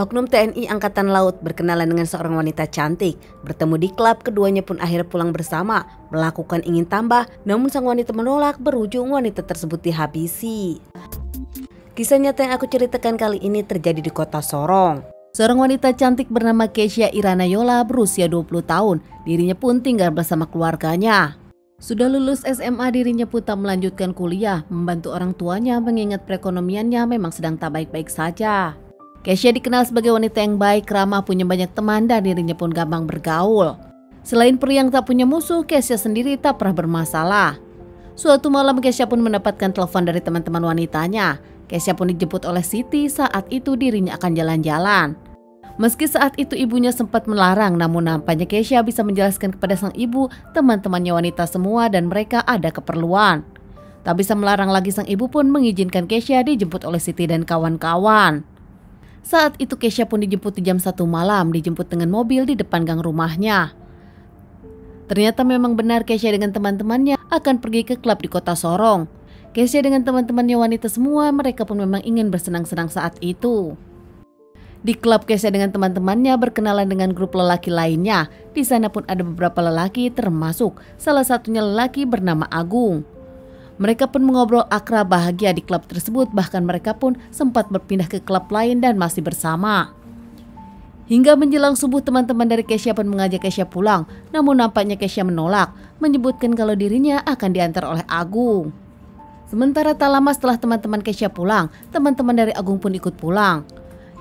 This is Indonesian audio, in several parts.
Oknum TNI Angkatan Laut berkenalan dengan seorang wanita cantik. Bertemu di klub, keduanya pun akhirnya pulang bersama. Melakukan ingin tambah, namun sang wanita menolak, berujung wanita tersebut dihabisi. Kisah nyata yang aku ceritakan kali ini terjadi di kota Sorong. Seorang wanita cantik bernama Kesha Irana Yola berusia 20 tahun. Dirinya pun tinggal bersama keluarganya. Sudah lulus SMA, dirinya pun tak melanjutkan kuliah, membantu orang tuanya mengingat perekonomiannya memang sedang tak baik-baik saja. Kesha dikenal sebagai wanita yang baik, ramah, punya banyak teman dan dirinya pun gampang bergaul. Selain pria yang tak punya musuh, Kesha sendiri tak pernah bermasalah. Suatu malam Kesha pun mendapatkan telepon dari teman-teman wanitanya. Kesha pun dijemput oleh Siti, saat itu dirinya akan jalan-jalan. Meski saat itu ibunya sempat melarang, namun nampaknya Kesha bisa menjelaskan kepada sang ibu teman-temannya wanita semua dan mereka ada keperluan. Tak bisa melarang lagi, sang ibu pun mengizinkan Kesha dijemput oleh Siti dan kawan-kawan. Saat itu Kesha pun dijemput di jam 1 malam, dijemput dengan mobil di depan gang rumahnya. Ternyata memang benar Kesha dengan teman-temannya akan pergi ke klub di kota Sorong. Kesha dengan teman-temannya wanita semua, mereka pun memang ingin bersenang-senang saat itu. Di klub Kesha dengan teman-temannya berkenalan dengan grup lelaki lainnya. Di sana pun ada beberapa lelaki, termasuk salah satunya lelaki bernama Agung. Mereka pun mengobrol akrab bahagia di klub tersebut, bahkan mereka pun sempat berpindah ke klub lain dan masih bersama. Hingga menjelang subuh teman-teman dari Kesha pun mengajak Kesha pulang, namun nampaknya Kesha menolak, menyebutkan kalau dirinya akan diantar oleh Agung. Sementara tak lama setelah teman-teman Kesha pulang, teman-teman dari Agung pun ikut pulang.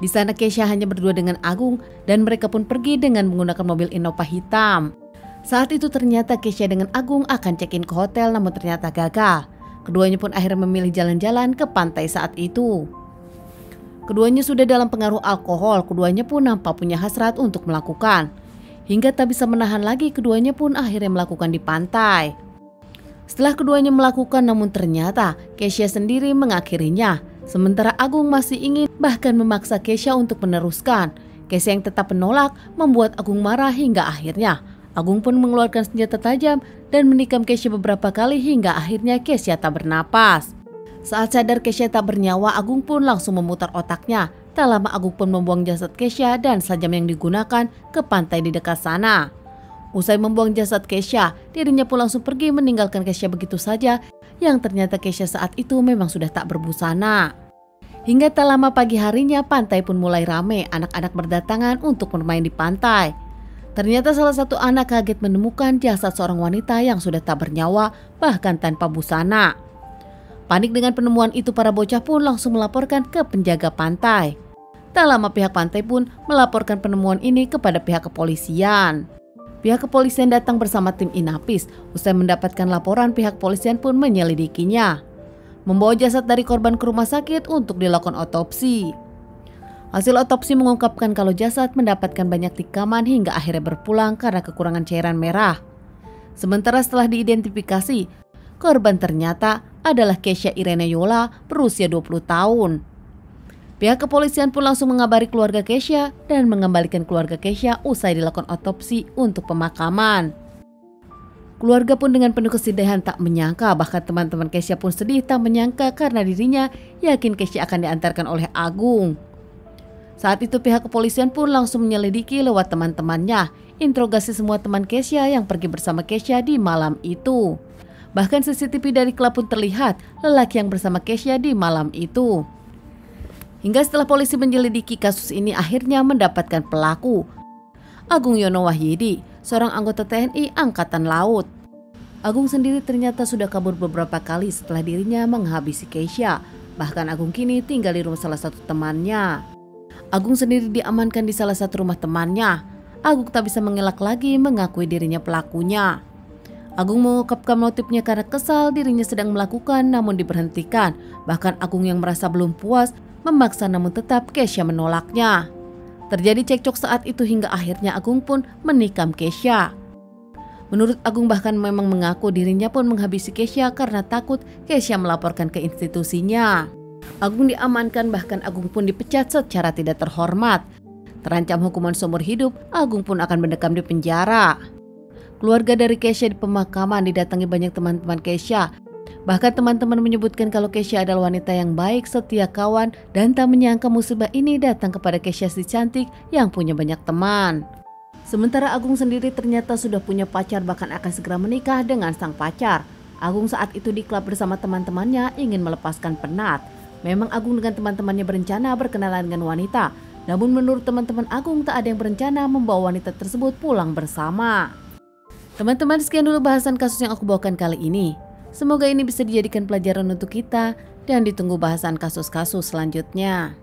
Di sana Kesha hanya berdua dengan Agung dan mereka pun pergi dengan menggunakan mobil Innova hitam. Saat itu ternyata Kesha dengan Agung akan check-in ke hotel, namun ternyata gagal. Keduanya pun akhirnya memilih jalan-jalan ke pantai saat itu. Keduanya sudah dalam pengaruh alkohol, keduanya pun nampak punya hasrat untuk melakukan. Hingga tak bisa menahan lagi, keduanya pun akhirnya melakukan di pantai. Setelah keduanya melakukan, namun ternyata Kesha sendiri mengakhirinya. Sementara Agung masih ingin, bahkan memaksa Kesha untuk meneruskan. Kesha yang tetap menolak membuat Agung marah hingga akhirnya Agung pun mengeluarkan senjata tajam dan menikam Kesha beberapa kali hingga akhirnya Kesha tak bernapas. Saat sadar Kesha tak bernyawa, Agung pun langsung memutar otaknya. Tak lama Agung pun membuang jasad Kesha dan sajam yang digunakan ke pantai di dekat sana. Usai membuang jasad Kesha, dirinya pun langsung pergi meninggalkan Kesha begitu saja, yang ternyata Kesha saat itu memang sudah tak berbusana. Hingga tak lama pagi harinya pantai pun mulai ramai, anak-anak berdatangan untuk bermain di pantai. Ternyata salah satu anak kaget menemukan jasad seorang wanita yang sudah tak bernyawa, bahkan tanpa busana. Panik dengan penemuan itu, para bocah pun langsung melaporkan ke penjaga pantai. Tak lama pihak pantai pun melaporkan penemuan ini kepada pihak kepolisian. Pihak kepolisian datang bersama tim Inapis. Usai mendapatkan laporan, pihak kepolisian pun menyelidikinya. Membawa jasad dari korban ke rumah sakit untuk dilakukan otopsi. Hasil otopsi mengungkapkan kalau jasad mendapatkan banyak tikaman hingga akhirnya berpulang karena kekurangan cairan merah. Sementara setelah diidentifikasi, korban ternyata adalah Kesha Irana Yola berusia 20 tahun. Pihak kepolisian pun langsung mengabari keluarga Kesha dan mengembalikan keluarga Kesha usai dilakukan otopsi untuk pemakaman. Keluarga pun dengan penuh kesedihan tak menyangka, bahkan teman-teman Kesha pun sedih tak menyangka karena dirinya yakin Kesha akan diantarkan oleh Agung. Saat itu pihak kepolisian pun langsung menyelidiki lewat teman-temannya, interogasi semua teman Kesha yang pergi bersama Kesha di malam itu. Bahkan CCTV dari klub pun terlihat lelaki yang bersama Kesha di malam itu. Hingga setelah polisi menyelidiki kasus ini akhirnya mendapatkan pelaku, Agung Yono Wahyudi, seorang anggota TNI Angkatan Laut. Agung sendiri ternyata sudah kabur beberapa kali setelah dirinya menghabisi Kesha. Bahkan Agung kini tinggal di rumah salah satu temannya. Agung sendiri diamankan di salah satu rumah temannya. Agung tak bisa mengelak lagi mengakui dirinya pelakunya. Agung mengungkapkan motifnya karena kesal dirinya sedang melakukan namun diberhentikan. Bahkan Agung yang merasa belum puas memaksa namun tetap Kesha menolaknya. Terjadi cekcok saat itu hingga akhirnya Agung pun menikam Kesha. Menurut Agung bahkan memang mengaku dirinya pun menghabisi Kesha karena takut Kesha melaporkan ke institusinya. Agung diamankan, bahkan Agung pun dipecat secara tidak terhormat. Terancam hukuman seumur hidup, Agung pun akan mendekam di penjara. Keluarga dari Kesha di pemakaman didatangi banyak teman-teman Kesha Bahkan teman-teman menyebutkan kalau Kesha adalah wanita yang baik, setia kawan, dan tak menyangka musibah ini datang kepada Kesha si cantik yang punya banyak teman. Sementara Agung sendiri ternyata sudah punya pacar, bahkan akan segera menikah dengan sang pacar. Agung saat itu di klub bersama teman-temannya ingin melepaskan penat. Memang Agung dengan teman-temannya berencana berkenalan dengan wanita. Namun menurut teman-teman Agung tak ada yang berencana membawa wanita tersebut pulang bersama. Teman-teman, sekian dulu bahasan kasus yang aku bawakan kali ini. Semoga ini bisa dijadikan pelajaran untuk kita dan ditunggu bahasan kasus-kasus selanjutnya.